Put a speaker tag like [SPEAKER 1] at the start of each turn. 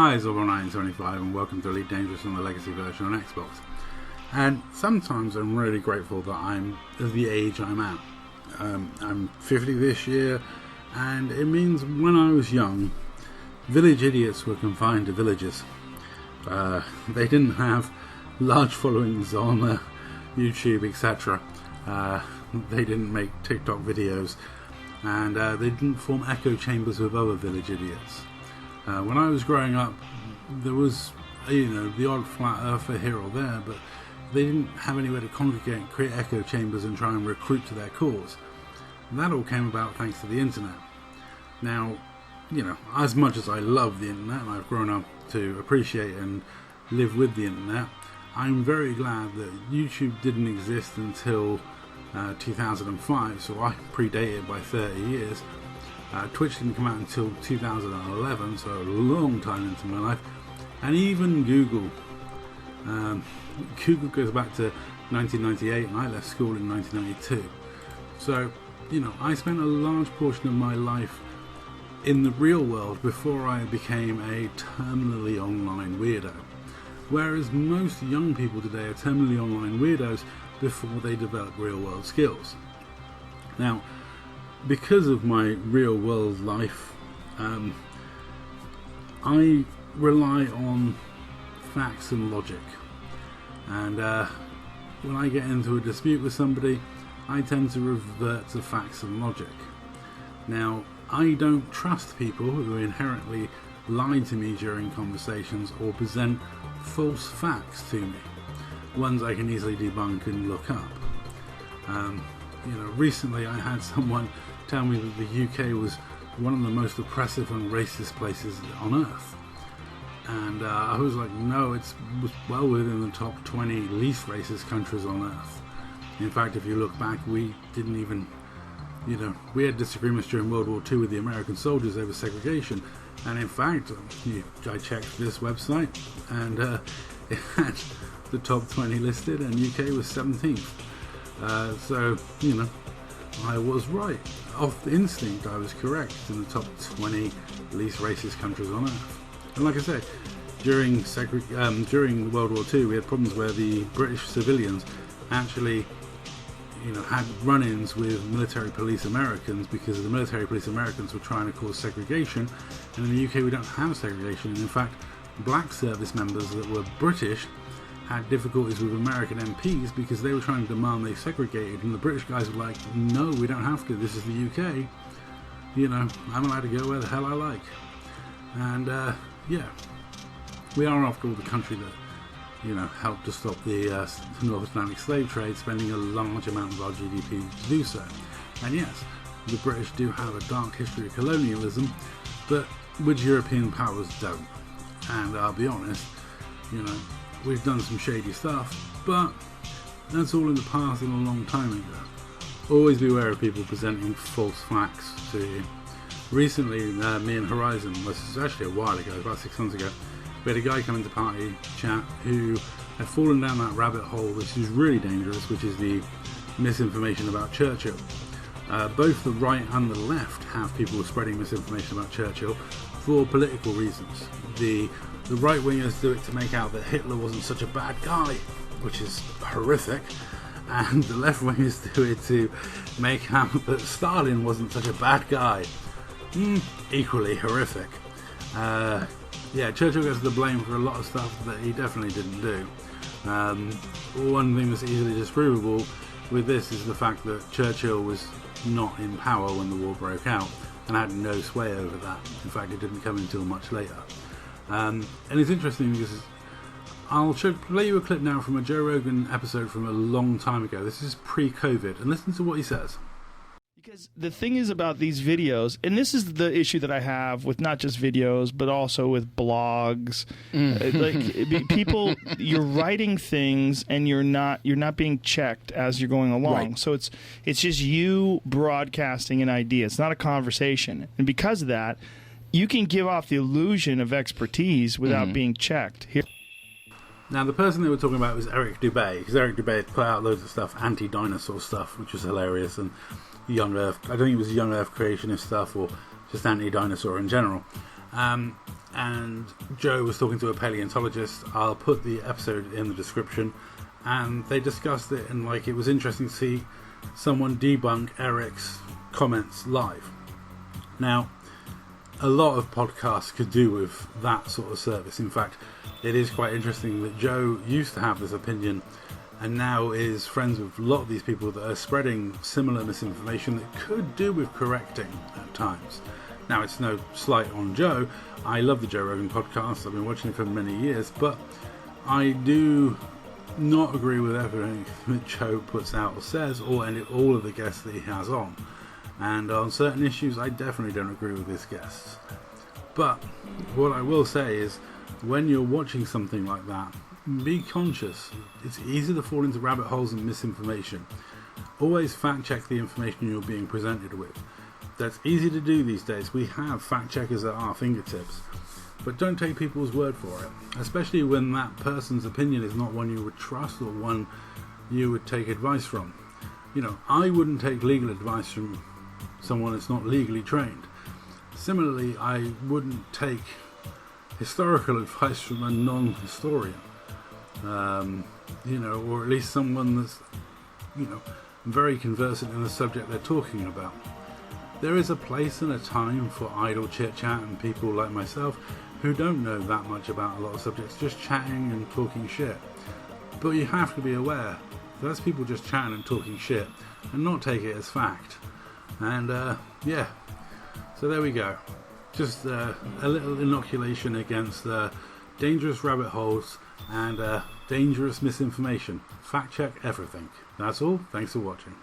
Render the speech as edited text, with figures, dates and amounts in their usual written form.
[SPEAKER 1] Hi, it's Zorbo925 and welcome to Elite Dangerous on the Legacy version on Xbox. And sometimes I'm really grateful that I'm of the age I'm at. I'm 50 this year, and it means when I was young, village idiots were confined to villages. They didn't have large followings on YouTube, etc. They didn't make TikTok videos, and they didn't form echo chambers with other village idiots. When I was growing up, there was, the odd flat earther here or there, but they didn't have anywhere to congregate, create echo chambers and try and recruit to their cause. And that all came about thanks to the internet. Now, as much as I love the internet, and I've grown up to appreciate and live with the internet, I'm very glad that YouTube didn't exist until 2005, so I predate it by 30 years. Twitch didn't come out until 2011, so a long time into my life. And even Google. Google goes back to 1998, and I left school in 1992. So, I spent a large portion of my life in the real world before I became a terminally online weirdo. Whereas most young people today are terminally online weirdos before they develop real world skills. Now, because of my real world life, I rely on facts and logic, and when I get into a dispute with somebody, I tend to revert to facts and logic. Now, I don't trust people who inherently lie to me during conversations or present false facts to me, ones I can easily debunk and look up. Recently I had someone tell me that the UK was one of the most oppressive and racist places on earth. And I was like, no, it was well within the top 20 least racist countries on earth. In fact, if you look back, we didn't even, we had disagreements during World War II with the American soldiers over segregation. And in fact, I checked this website, and it had the top 20 listed, and UK was 17th. So, I was right. Off instinct, I was correct in the top 20 least racist countries on earth. And like I said, during World War II, we had problems where the British civilians actually, had run-ins with military police Americans because the military police Americans were trying to cause segregation. And in the UK, we don't have segregation. And in fact, black service members that were British had difficulties with American MPs because they were trying to demand they segregated, and the British guys were like, no, we don't have to, this is the UK, I'm allowed to go where the hell I like. And we are after all the country that helped to stop the North Atlantic slave trade, spending a large amount of our GDP to do so. And yes, the British do have a dark history of colonialism, but which European powers don't. And I'll be honest, we've done some shady stuff, but that's all in the past and a long time ago. Always beware of people presenting false facts to you. Recently, me and Horizon, this is actually a while ago, about 6 months ago, we had a guy come into party chat who had fallen down that rabbit hole, which is really dangerous, which is the misinformation about Churchill. Both the right and the left have people spreading misinformation about Churchill for political reasons. The right-wingers do it to make out that Hitler wasn't such a bad guy, which is horrific, and the left-wingers do it to make out that Stalin wasn't such a bad guy. Equally horrific. Churchill gets the blame for a lot of stuff that he definitely didn't do. One thing that's easily disprovable with this is the fact that Churchill was not in power when the war broke out and had no sway over that. In fact, it didn't come until much later. And it's interesting because I'll play you a clip now from a Joe Rogan episode from a long time ago. This is pre-COVID, and listen to what he says.
[SPEAKER 2] Because the thing is about these videos, and this is the issue that I have with not just videos, but also with blogs. People, you're writing things and you're not being checked as you're going along. Right. So it's just you broadcasting an idea. It's not a conversation, and because of that, you can give off the illusion of expertise without being checked.
[SPEAKER 1] Now, the person they were talking about was Eric Dubay, because Eric Dubay had put out loads of stuff, anti-dinosaur stuff, which was hilarious, and Young Earth, I don't think it was Young Earth creationist stuff, or just anti-dinosaur in general. and Joe was talking to a paleontologist. I'll put the episode in the description, and they discussed it, and like, it was interesting to see someone debunk Eric's comments live. Now, a lot of podcasts could do with that sort of service. In fact, it is quite interesting that Joe used to have this opinion and now is friends with a lot of these people that are spreading similar misinformation that could do with correcting at times. Now, it's no slight on Joe. I love the Joe Rogan podcast. I've been watching it for many years, but I do not agree with everything that Joe puts out or says, or all of the guests that he has on. And on certain issues, I definitely don't agree with his guests. But what I will say is, when you're watching something like that, be conscious. It's easy to fall into rabbit holes and misinformation. Always fact check the information you're being presented with. That's easy to do these days. We have fact checkers at our fingertips. But don't take people's word for it, especially when that person's opinion is not one you would trust or one you would take advice from. You know, I wouldn't take legal advice from someone that's not legally trained. Similarly, I wouldn't take historical advice from a non-historian. Or at least someone that's, very conversant in the subject they're talking about. There is a place and a time for idle chit-chat and people like myself who don't know that much about a lot of subjects, just chatting and talking shit. But you have to be aware, that's people just chatting and talking shit, and not take it as fact. And, so there we go. Just a little inoculation against dangerous rabbit holes and dangerous misinformation. Fact check everything. That's all. Thanks for watching.